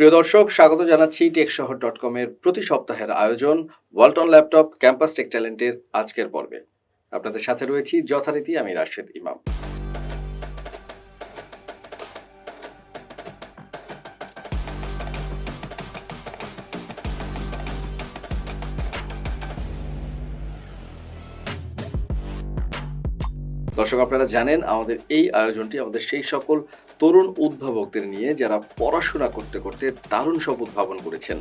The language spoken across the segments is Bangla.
প্রিয় দর্শক, স্বাগত জানাচ্ছি TechShohor.com এর প্রতি সপ্তাহের আয়োজন ওয়ালটন ল্যাপটপ ক্যাম্পাস টেক ট্যালেন্টের আজকের পর্বে। আপনাদের সাথে রয়েছি যথারীতি আমি রাশেদ ইমাম। দর্শক, আপনারা জানেন আমাদের এই আয়োজনটি আমাদের সেই সকল তরুণ উদ্ভাবকদের নিয়ে যারা পড়াশোনা করতে করতে দারুণ সব উদ্ভাবন করেছেন,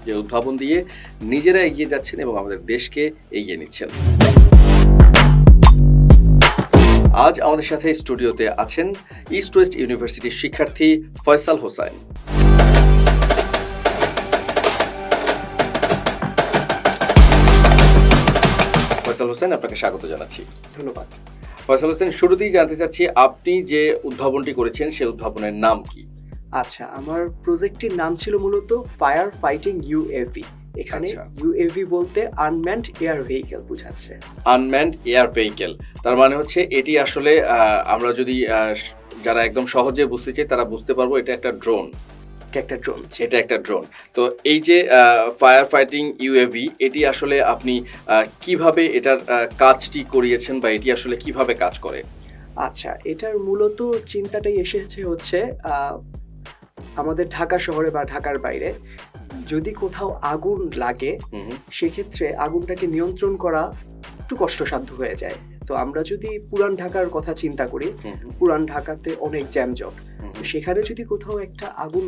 যে উদ্ভাবন দিয়ে নিজেরা এগিয়ে যাচ্ছেন এবং আমাদের দেশকে এগিয়ে নিচ্ছেন। আজ আমাদের সাথে স্টুডিওতে আছেন ইস্ট ওয়েস্ট ইউনিভার্সিটির শিক্ষার্থী ফয়সাল হোসাইন। ফয়সাল হোসেন, আপনাকে স্বাগত জানাচ্ছি। ধন্যবাদ। ফয়সাল হোসেন, শুরুতেই জানতে চাচ্ছি আপনি যে উদ্ভাবনটি করেছেন সেই উদ্ভাবনের নাম কি? আচ্ছা, আমার প্রজেক্টটির নাম ছিল মূলত ফায়ার ফাইটিং ইউএভি। এখানে ইউএভি বলতে আনম্যান্ড এয়ার ভেহিকেল বোঝাচ্ছে। আনম্যান্ড এয়ার ভেহিকেল, তার মানে হচ্ছে এটি আসলে আমরা যদি যারা একদম সহজে বুঝতে চাই তারা বুঝতে পারবো এটা একটা ড্রোন। এটা একটা ড্রোন। তো এই যে ফায়ার ফাইটিং ইউএভি, এটি আসলে আপনি কিভাবে এটার কাজটি করিয়েছেন বা এটি আসলে কিভাবে কাজ করে? আচ্ছা, এটার মূলত চিন্তাটাই এসেছে হচ্ছে আমাদের ঢাকা শহরে বা ঢাকার বাইরে যদি কোথাও আগুন লাগে সেক্ষেত্রে আগুনটাকে নিয়ন্ত্রণ করা একটু কষ্টসাধ্য হয়ে যায়। তো আমরা যদি পুরান ঢাকার কথা চিন্তা করি, পুরান ঢাকাতে অনেক জ্যামজট, সেখানে যদি কোথাও একটা আগুন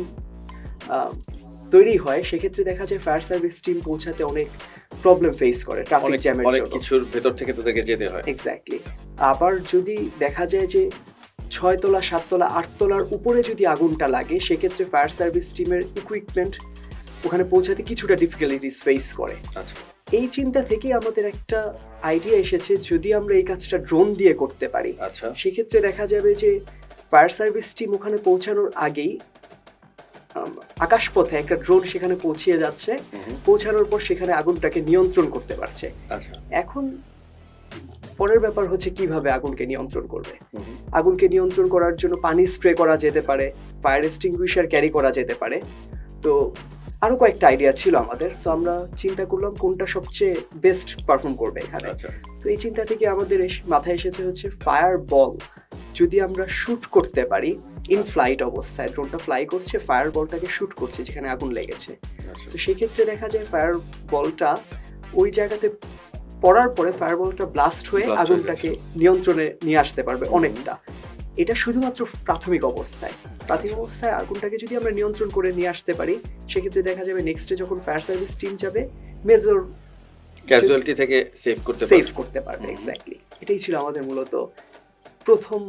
তৈরি হয় সেক্ষেত্রে দেখা যায় ফায়ার সার্ভিস টিম পৌঁছাতে অনেক প্রবলেম ফেস করে, ট্রাফিক জ্যামের জন্য, অনেক কিছুর ভেতর থেকে তাদেরকে যেতে হয়। এক্স্যাক্টলি। আবার যদি দেখা যায় যে 6 তলা 7 তলা 8 তলার উপরে যদি আগুনটা লাগে সেক্ষেত্রে ফায়ার সার্ভিস টিমের ইকুইপমেন্ট ওখানে পৌঁছাতে কিছুটা ডিফিকাল্টিস ফেস করে। আচ্ছা, এই চিন্তা থেকে আমাদের একটা আইডিয়া এসেছে, যদি আমরা এই কাজটা ড্রোন দিয়ে করতে পারি আচ্ছা, সেক্ষেত্রে দেখা যাবে যে ফায়ার সার্ভিস টিম ওখানে পৌঁছানোর আগেই আকাশপথে একটা ড্রোন সেখানে পৌঁছিয়ে যাচ্ছে, পৌঁছানোর পর সেখানে আগুনটাকে নিয়ন্ত্রণ করতে পারছে। আচ্ছা, এখন পরের ব্যাপার হচ্ছে কিভাবে আগুনকে নিয়ন্ত্রণ করবে। আগুনকে নিয়ন্ত্রণ করার জন্য পানি স্প্রে করা যেতে পারে, ফায়ার এক্সটিংগুইশার ক্যারি করা যেতে পারে। তো আরো কয়েকটা আইডিয়া ছিল আমাদের, তো আমরা চিন্তা করলাম কোনটা সবচেয়ে বেস্ট পারফর্ম করবে এখানে। তো এই চিন্তা থেকে আমাদের মাথায় এসেছে হচ্ছে ফায়ার বল যদি আমরা শুট করতে পারি ইন ফ্লাইট অবস্থায়, ড্রোনটা ফ্লাই করছে, ফায়ার বলটাকে শুট করছে যেখানে আগুন লেগেছে। তো সেক্ষেত্রে দেখা যায় ফায়ার বলটা ওই জায়গাতে পড়ার পরে ফায়ার বলটা ব্লাস্ট হয়ে আগুনটাকে নিয়ন্ত্রণে নিয়ে আসতে পারবে অনেকটা। এটা শুধুমাত্র প্রাথমিক অবস্থায় আগুনটাকে যদি আমরা নিয়ন্ত্রণ করে নিয়ে আসতে পারি সেক্ষেত্রে দেখা যাবে নেক্সটে যখন ফায়ার সার্ভিস টিম যাবে মেজর ক্যাজুয়ালিটি থেকে সেভ করতে পারবে। এক্স্যাক্টলি, এটাই ছিল আমাদের মূলত প্রথম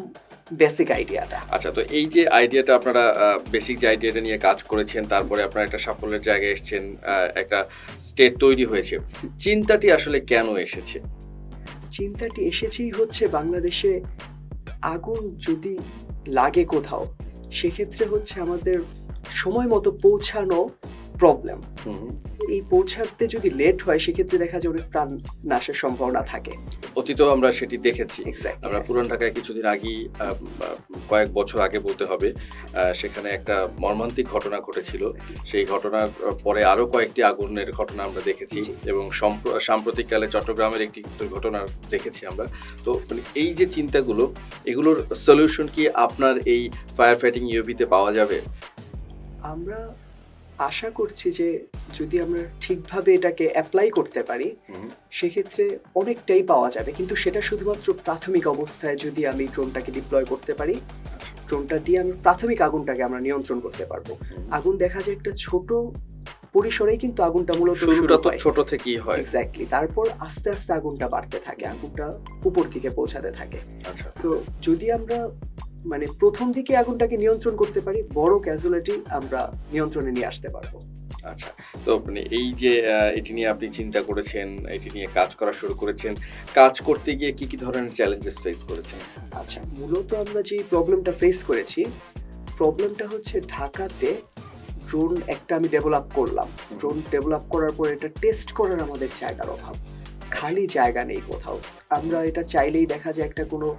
বেসিক আইডিয়াটা। আচ্ছা, তো এই যে আইডিয়াটা আপনারা বেসিক যে আইডিয়াটা নিয়ে কাজ করেছেন, তারপরে আপনারা একটা সাফল্যের জায়গায় এসেছেন, একটা স্টেট তৈরি হয়েছে, চিন্তাটি আসলে কেন এসেছে? চিন্তাটি এসেছেই হচ্ছে বাংলাদেশে আগুন যদি লাগে কোথাও সেক্ষেত্রে হচ্ছে আমাদের সময় মতো পৌঁছানো প্রবলেম। এই পৌঁছাতে যদি লেট হয় সেক্ষেত্রে দেখা যায় অনেক প্রাণ নাশের সম্ভাবনা থাকে। অতীতেও আমরা সেটি দেখেছি। আমরা পুরান ঢাকায় কিছুদিন আগেই, কয়েক বছর আগে বলতে হবে, সেখানে একটা মর্মান্তিক ঘটনা ঘটেছিল। সেই ঘটনার পরে আরো কয়েকটি আগুনের ঘটনা আমরা দেখেছি এবং সাম্প্রতিককালে চট্টগ্রামের একটি দুর্ঘটনা দেখেছি আমরা। তো মানে এই যে চিন্তাগুলো, এগুলোর সলিউশন কি আপনার এই ফায়ার ফাইটিং ইউভিতে পাওয়া যাবে? আমরা আশা করছি যে যদি আমরা ঠিকভাবে এটাকে অ্যাপ্লাই করতে পারি সেক্ষেত্রে অনেকটাই পাওয়া যাবে, কিন্তু সেটা শুধুমাত্র প্রাথমিক অবস্থায় যদি আমি ড্রোনটাকে ডিপ্লয় করতে পারি, ড্রোনটা দিয়ে আমি প্রাথমিক আগুনটাকে আমরা নিয়ন্ত্রণ করতে পারবো। আগুন দেখা যায় একটা ছোট পরিসরেই কিন্তু আগুনটা মূলত শুরুটা তো ছোট থেকেই হয়। এক্স্যাক্টলি, তারপর আস্তে আস্তে আগুনটা বাড়তে থাকে, আগুনটা উপর দিকে পৌঁছাতে থাকে। তো যদি আমরা মানে প্রথম দিকে আগুনটাকে নিয়ন্ত্রণ করতে পারি, বড় ক্যাজুয়ালিটি আমরা নিয়ন্ত্রণে নিয়ে আসতে পারবো। আচ্ছা, তো মানে এই যে এটি নিয়ে আপনি চিন্তা করেছেন, এটি নিয়ে কাজ করা শুরু করেছেন, কাজ করতে গিয়ে কি কি ধরনের চ্যালেঞ্জেস ফেস করেছেন? আচ্ছা, মূলত আমরা যে প্রবলেমটা ফেস করেছি, প্রবলেমটা হচ্ছে ঢাকাতে ড্রোন একটা আমি ডেভেলপ করলাম, ড্রোন ডেভেলপ করার পর এটা টেস্ট করার আমাদের জায়গার অভাব, খালি জায়গা নেই কোথাও। আমরা এটা চাইলেই দেখা যায় একটা কোনো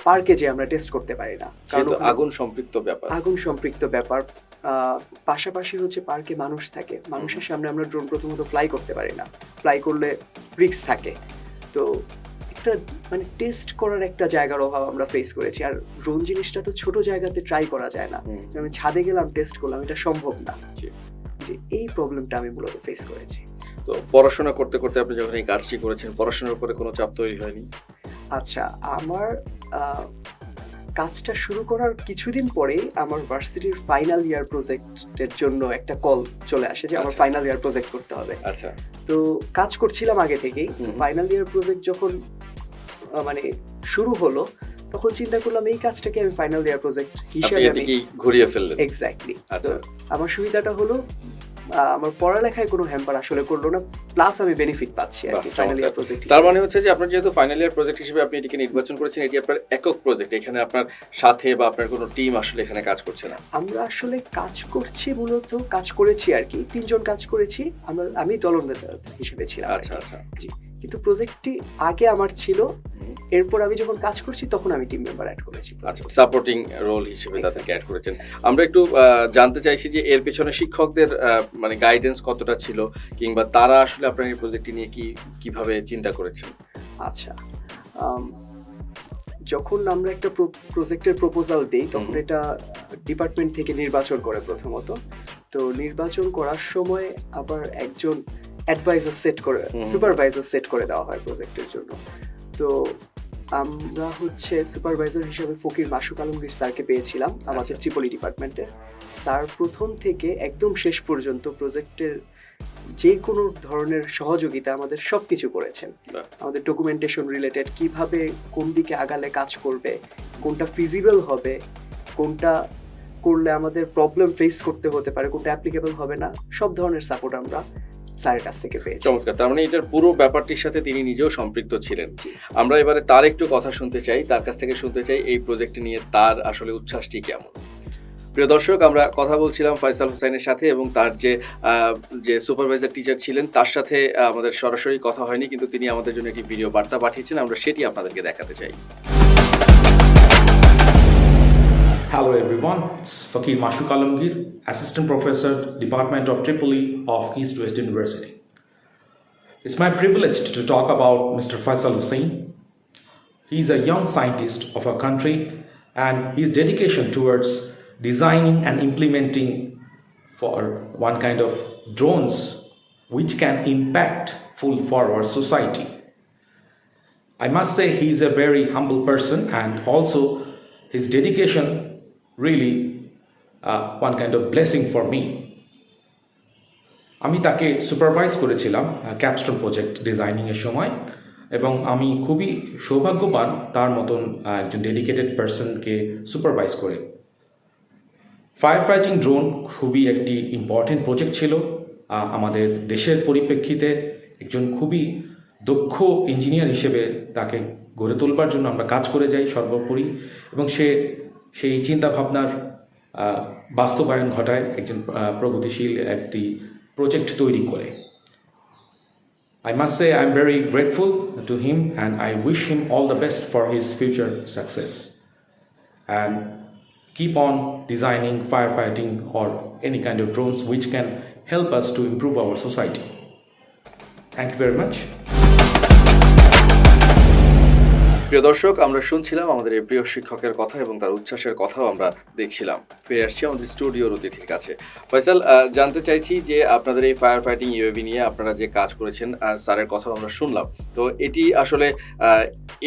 পার্কে যে আমরা টেস্ট করতে পারি না, কারণ আগুন সম্পৃক্ত ব্যাপার। পাশাপাশি হচ্ছে পার্কে মানুষ থাকে, মানুষের সামনে আমরা ড্রোন প্রথমত ফ্লাই করতে পারি না, ফ্লাই করলে রিস্ক থাকে। তো একটা মানে টেস্ট করার একটা জায়গার অভাব আমরা ফেস করেছি। আর ড্রোন জিনিসটা তো ছোট জায়গাতে ট্রাই করা যায় না, আমি ছাদে গেলাম টেস্ট করলাম, এটা সম্ভব না। যে এই প্রবলেমটা আমি মূলত ফেস করেছি। তো পড়াশোনা করতে করতে আপনি যখন এই কাজটি করেছেন, পড়াশোনার উপরে কোনো চাপ তৈরি হয়নি? আচ্ছা, আমার কাজটা শুরু করার কিছুদিন পরেই আমার ভার্সিটির ফাইনাল ইয়ার প্রজেক্টের জন্য একটা কল চলে আসে যে আমার ফাইনাল ইয়ার প্রজেক্ট করতে হবে। আচ্ছা, তো কাজ করছিলাম আগে থেকেই, ফাইনাল ইয়ার প্রজেক্ট যখন মানে শুরু হলো তখন চিন্তা করলাম এই কাজটাকে আমি ফাইনাল ইয়ার প্রজেক্ট হিসেবে আপনি ঘুরিয়ে ফেললেন। এক্স্যাক্টলি। আচ্ছা, আমার সুবিধাটা হলো আমার পড়ালেখায় কোনো হ্যাম্পার আসলে করলো না, প্লাস আমি বেনিফিট পাচ্ছি আর কি ফাইনাল ইয়ার প্রজেক্ট। তার মানে হচ্ছে যে আপনার যেহেতু ফাইনাল ইয়ার প্রজেক্ট হিসেবে আপনি এটিকে নির্বাচন করেছেন, এটি আপনার একক প্রজেক্ট, এখানে আপনার সাথে বা আপনার কোনো টিম আসলে এখানে কাজ করছে না। আমরা আসলে কাজ করছি, মূলত কাজ করেছি আর কি, 3 জন কাজ করেছি, আমি দলনেতা হিসেবে ছিলাম। আচ্ছা আচ্ছা, জি। কিন্তু প্রজেক্টটি আগে আমার ছিল, এরপর আমি যখন কাজ করছি তখন আমি টিম মেম্বার অ্যাড করেছি। আচ্ছা, সাপোর্টিং রোল হিসেবে তাদেরকে অ্যাড করেছেন। আমরা একটু জানতে চাইছি যে এর পেছনে শিক্ষকদের মানে গাইডেন্স কতটা ছিল, কিংবা তারা আসলে আপনার এই প্রজেক্টটি নিয়ে কিভাবে চিন্তা করেছেন? আচ্ছা, যখন আমরা একটা প্রজেক্টের প্রপোজাল দিই তখন এটা ডিপার্টমেন্ট থেকে নির্বাচন করে প্রথমত। তো নির্বাচন করার সময় আবার একজন অ্যাডভাইজার সেট করে, সুপারভাইজার সেট করে দেওয়া হয় প্রজেক্টের জন্য। তো আমরা হচ্ছে সুপারভাইজার হিসেবে ফকির মাসুক আলমগীর স্যারকে পেয়েছিলাম আমাদের ট্রিপলি ডিপার্টমেন্টের। স্যার প্রথম থেকে একদম শেষ পর্যন্ত প্রজেক্টের যে কোনো ধরনের সহযোগিতা আমাদের সবকিছু করেছেন। আমাদের ডকুমেন্টেশন রিলেটেড, কিভাবে কোন দিকে আগালে কাজ করবে, কোনটা ফিজিবল হবে, কোনটা করলে আমাদের প্রবলেম ফেস করতে হতে পারে, কোনটা অ্যাপ্লিকেবল হবে না, সব ধরনের সাপোর্ট আমরা স্যারের কাছ থেকে পেয়েছি। চমৎকার। তার মানে এটার পুরো ব্যাপারটির সাথে তিনি নিজেও সম্পৃক্ত ছিলেন। আমরা এবারে তার একটু কথা শুনতে চাই, তার কাছ থেকে শুনতে চাই এই প্রজেক্ট নিয়ে তার আসলে উচ্ছ্বাসটি কেমন। প্রিয় দর্শক, আমরা কথা বলছিলাম ফয়সাল হোসেনের সাথে, এবং তার যে সুপারভাইজার টিচার ছিলেন তার সাথে আমাদের সরাসরি কথা হয়নি, কিন্তু তিনি আমাদের জন্য একটি ভিডিও বার্তা পাঠিয়েছেন, আমরা সেটি আপনাদেরকে দেখাতে চাই। Hello everyone, it's Fakir Mashuk Alamgir, Assistant Professor, Department of Tripoli of East West University. It's my privilege to talk about Mr. Faisal Hussain. He's a young scientist of our country, and his dedication towards designing and implementing for one kind of drones which can impact full for our society. I must say he's a very humble person, and also his dedication really one kind of blessing for me. আমি তাকে সুপারভাইজ করেছিলাম ক্যাপস্টোন প্রজেক্ট ডিজাইনিংয়ের সময়, এবং আমি খুবই সৌভাগ্যবান তার মতন একজন ডেডিকেটেড পার্সনকে সুপারভাইজ করে। ফায়ার ফাইটিং ড্রোন খুবই একটি ইম্পর্টেন্ট প্রজেক্ট ছিল আমাদের দেশের পরিপ্রেক্ষিতে। একজন খুবই দক্ষ ইঞ্জিনিয়ার হিসেবে তাকে গড়ে তোলবার জন্য আমরা কাজ করে যাই সর্বোপরি, এবং সেই চিন্তাভাবনার বাস্তবায়ন ঘটায় একজন প্রগতিশীল একটি প্রজেক্ট তৈরি করে। I must say I'm very grateful to him, and I wish him all the best for his future success, and keep on designing firefighting or any kind of drones which can help us to improve our society. Thank you very much. প্রিয় দর্শক, আমরা শুনছিলাম আমাদের এই প্রিয় শিক্ষকের কথা এবং তার উচ্ছ্বাসের কথাও আমরা দেখছিলাম। ফিরে আসছি আমাদের স্টুডিওর অতিথির কাছে। ফয়সাল, জানতে চাইছি যে আপনাদের এই ফায়ার ফাইটিং ইউএভি নিয়ে আপনারা যে কাজ করেছেন, স্যারের কথাও আমরা শুনলাম, তো এটি আসলে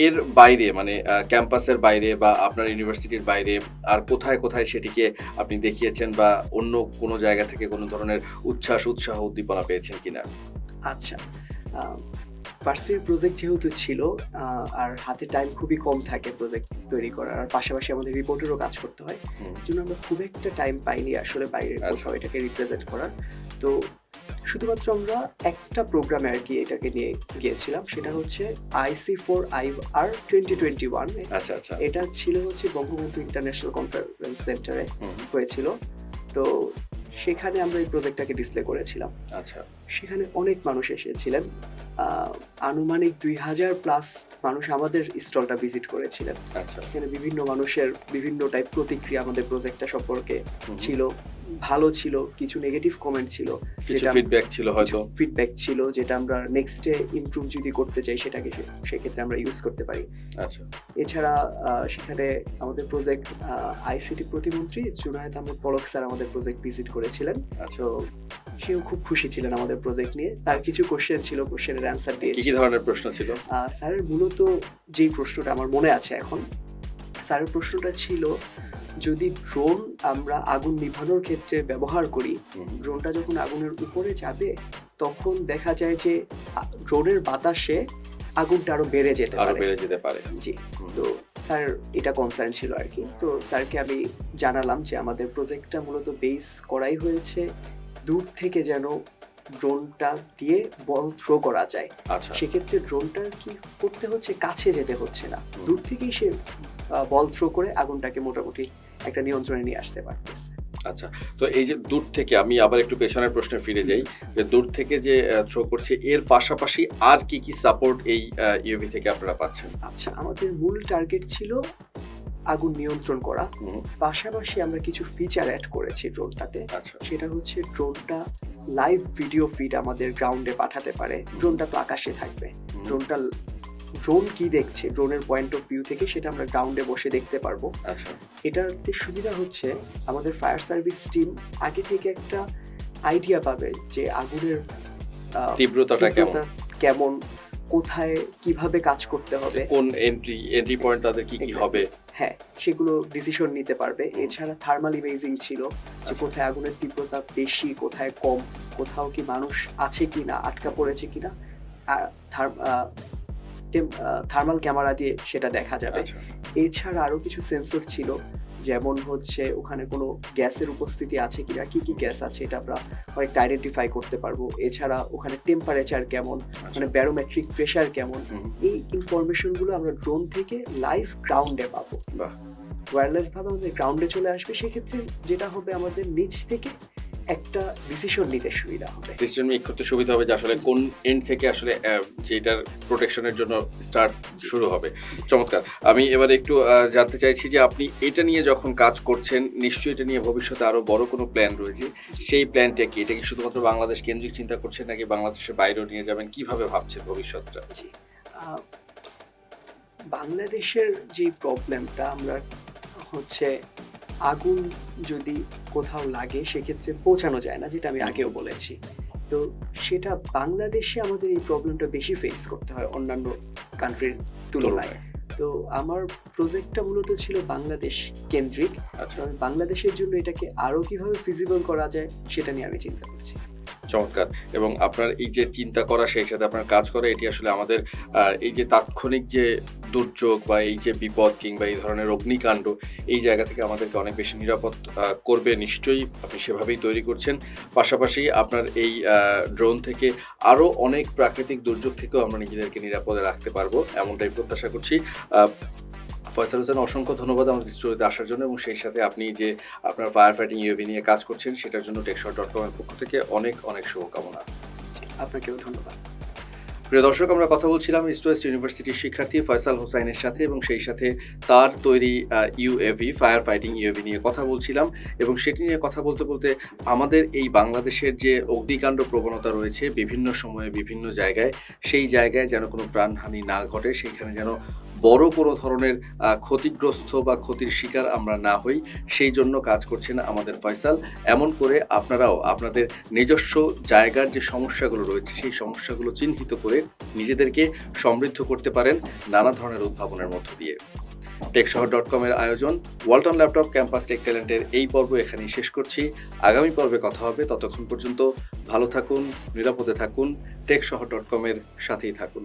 এর বাইরে মানে ক্যাম্পাসের বাইরে বা আপনার ইউনিভার্সিটির বাইরে আর কোথায় কোথায় সেটিকে আপনি দেখিয়েছেন, বা অন্য কোনো জায়গা থেকে কোনো ধরনের উৎসাহ উদ্দীপনা পেয়েছেন কিনা? আচ্ছা, ভার্সিটির প্রজেক্ট যেহেতু ছিল আর হাতে টাইম খুবই কম থাকে প্রজেক্ট তৈরি করার, আর পাশাপাশি আমাদের রিপোর্টেরও কাজ করতে হয়, জন্য আমরা খুব একটা টাইম পাইনি আসলে বাইরের কোথাও এটাকে রিপ্রেজেন্ট করার। তো শুধুমাত্র আমরা একটা প্রোগ্রামে আর কি এটাকে নিয়ে গিয়েছিলাম, সেটা হচ্ছে IC4IR 2021। আচ্ছা আচ্ছা, এটা ছিল হচ্ছে বঙ্গবন্ধু ইন্টারন্যাশনাল কনফারেন্স সেন্টারে হয়েছিল। তো সেখানে আমরা এই প্রজেক্টটাকে ডিসপ্লে করেছিলাম। আচ্ছা, সেখানে অনেক মানুষ এসেছিলেন, আনুমানিক 2000+ মানুষ আমাদের স্টলটা ভিজিট করেছিলেন। আচ্ছা, এখানে বিভিন্ন মানুষের বিভিন্ন টাইপ প্রতিক্রিয়া আমাদের প্রজেক্টটা সম্পর্কে ছিল, ভালো ছিল, কিছু নেগেটিভ কমেন্ট ছিল, কিছু ফিডব্যাক ছিল হয়তো, ফিডব্যাক ছিল যেটা আমরা নেক্সটে ইমপ্রুভ যদি করতে চাই সেটাকে সেক্ষেত্রে আমরা ইউজ করতে পারি। আচ্ছা, এছাড়া সেখানে আমাদের প্রজেক্ট আইসিটি প্রতিমন্ত্রী জুনায়েদ আহমেদ পলক স্যার আমাদের প্রজেক্ট ভিজিট করেছিলেন। তো সেও খুব খুশি ছিলেন আমাদের প্রজেক্ট নিয়ে। তার কিছু কোশ্চেন ছিল, কোশ্চেনের অ্যান্সার দিয়েছি। কি ধরনের প্রশ্ন ছিল? স্যারের মূলত যেই প্রশ্নটা আমার মনে আছে এখন, স্যারের প্রশ্নটা ছিল যদি ড্রোন আমরা আগুন নিভানোর ক্ষেত্রে ব্যবহার করি, ড্রোনটা যখন আগুনের উপরে যাবে তখন দেখা যায় যে ড্রোনের বাতাসে আগুনটা আরো বেড়ে যেতে পারে। জি, তো স্যার এটা কনসার্ন ছিল আর কি। তো স্যারকে আমি জানালাম যে আমাদের প্রজেক্টটা মূলত বেস করাই হয়েছে দূর থেকে যেন ড্রোনটা দিয়ে বল থ্রো করা যায়। সেক্ষেত্রে ড্রোনটা কি করতে হচ্ছে, কাছে যেতে হচ্ছে না, দূর থেকেই সে বল থ্রো করে আগুনটাকে মোটামুটি একটা নিয়ন্ত্রণে নিয়ে আসতে পারতেছে। আচ্ছা, তো এই যে দূর থেকে, আমি আবার একটু পেছনের প্রশ্নে ফিরে যাই, যে দূর থেকে যে থ্রো করছে এর পাশাপাশি আর কি কি সাপোর্ট এই ইউভি থেকে আপনারা পাচ্ছেন? আচ্ছা, আমাদের মূল টার্গেট ছিল আগুন নিয়ন্ত্রণ করা, পাশাপাশি আমরা কিছু ফিচার অ্যাড করেছি ড্রোনটাতে। সেটা হচ্ছে ড্রোনটা লাইভ ভিডিও ফিড আমাদের গ্রাউন্ডে পাঠাতে পারে। ড্রোনটা তো আকাশে থাকবে, ড্রোন কি দেখছে ড্রোনের পয়েন্ট অফ ভিউ থেকে সেটা আমরা গ্রাউন্ডে বসে দেখতে পারবো। এটাতে সুবিধা হচ্ছে আমাদের ফায়ার সার্ভিস টিম আগে থেকে একটা আইডিয়া পাবে যে আগুনের তীব্রতাটা কেমন, কোথায় কিভাবে কাজ করতে হবে, কোন এন্ট্রি পয়েন্ট তাদের কি হবে, হ্যাঁ সেগুলো ডিসিশন নিতে পারবে। এছাড়া থার্মাল ইমেজিং ছিল, যে কোথায় আগুনের তীব্রতা বেশি, কোথায় কম, কোথাও কি মানুষ আছে কিনা, আটকা পড়েছে কিনা, আর থার্মাল ক্যামেরা দিয়ে সেটা দেখা যাবে। এছাড়া আরো কিছু সেন্সর ছিল, যেমন হচ্ছে ওখানে কোনো গ্যাসের উপস্থিতি আছে কিনা, কি কি গ্যাস আছে এটা আমরা অনেকটা আইডেন্টিফাই করতে পারবো। এছাড়া ওখানে টেম্পারেচার কেমন, মানে ব্যারোমেট্রিক প্রেসার কেমন, এই ইনফরমেশনগুলো আমরা ড্রোন থেকে লাইভ গ্রাউন্ডে পাবো। ওয়্যারলেস ভাবে আমাদের গ্রাউন্ডে চলে আসবে। সেক্ষেত্রে যেটা হবে, আমাদের নিচ থেকে একটা ডিসিশন নিতে সুবিধা হবে, ডিসিশন মেক করতে সুবিধা হবে, যে আসলে কোন এন্ড থেকে আসলে যেটার প্রোটেকশনের জন্য স্টার্ট শুরু হবে। চমৎকার। আমি এবারে একটু জানতে চাইছি যে আপনি এটা নিয়ে যখন কাজ করছেন, নিশ্চয়ই এটা নিয়ে ভবিষ্যতে আরো বড় কোনো প্ল্যান রয়েছে। সেই প্ল্যানটা কি? এটা কি শুধুমাত্র বাংলাদেশ কেন্দ্রিক চিন্তা করছেন, নাকি বাংলাদেশের বাইরেও নিয়ে যাবেন? কিভাবে ভাবছেন ভবিষ্যৎটা? বাংলাদেশের যে প্রবলেমটা আমরা হচ্ছে, আগুন যদি কোথাও লাগে সেক্ষেত্রে পৌঁছানো যায় না, যেটা আমি আগেও বলেছি। তো সেটা বাংলাদেশে আমাদের এই প্রবলেমটা বেশি ফেস করতে হয় অন্যান্য কান্ট্রির তুলনায়। তো আমার প্রজেক্টটা মূলত ছিল বাংলাদেশ কেন্দ্রিক। আমি বাংলাদেশের জন্য এটাকে আরো কিভাবে ফিজিবল করা যায় সেটা নিয়ে আমি চিন্তা করছি। চমৎকার। এবং আপনার এই যে চিন্তা করা, সেই সাথে আপনার কাজ করা, এটি আসলে আমাদের এই যে তাৎক্ষণিক যে দুর্যোগ বা এই যে বিপদ কিংবা এই ধরনের অগ্নিকাণ্ড, এই জায়গা থেকে আমাদেরকে অনেক বেশি নিরাপদ করবে। নিশ্চয়ই আপনি সেভাবেই তৈরি করছেন। পাশাপাশি আপনার এই ড্রোন থেকে আরও অনেক প্রাকৃতিক দুর্যোগ থেকেও আমরা নিজেদেরকে নিরাপদে রাখতে পারবো, এমনটাই প্রত্যাশা করছি। ফয়সাল হোসেন, অসংখ্য ধন্যবাদ আমাদের স্টুডিওতে আসার জন্য, এবং সেই সাথে আপনি যে আপনার ফায়ার ফাইটিং ইউএভি নিয়ে কাজ করছেন সেটার জন্য TechShohor.com এর পক্ষ থেকে অনেক অনেক শুভকামনা। আপনাকেও ধন্যবাদ। প্রিয় দর্শক, আমরা কথা বলছিলাম ইস্ট ওয়েস্ট ইউনিভার্সিটির শিক্ষার্থী ফয়সাল হোসাইনের সাথে, এবং সেই সাথে তার তৈরি ইউএভি, ফায়ার ফাইটিং ইউএভি নিয়ে কথা বলছিলাম। এবং সেটি নিয়ে কথা বলতে বলতে আমাদের এই বাংলাদেশের যে অগ্নিকাণ্ড প্রবণতা রয়েছে বিভিন্ন সময়ে বিভিন্ন জায়গায়, সেই জায়গায় যেন কোনো প্রাণহানি না ঘটে, সেইখানে যেন বড় কোনো ধরনের ক্ষতিগ্রস্ত বা ক্ষতির শিকার আমরা না হই, সেই জন্য কাজ করছেন আমাদের ফয়সাল। এমন করে আপনারাও আপনাদের নিজস্ব জায়গার যে সমস্যাগুলো রয়েছে সেই সমস্যাগুলো চিহ্নিত করে নিজেদেরকে সমৃদ্ধ করতে পারেন নানা ধরনের উদ্ভাবনের মধ্য দিয়ে। TechShohor.com এর আয়োজন ওয়ালটন ল্যাপটপ ক্যাম্পাস টেক ট্যালেন্টের এই পর্ব এখানেই শেষ করছি। আগামী পর্বে কথা হবে, ততক্ষণ পর্যন্ত ভালো থাকুন, নিরাপদে থাকুন, TechShohor.com এর সাথেই থাকুন।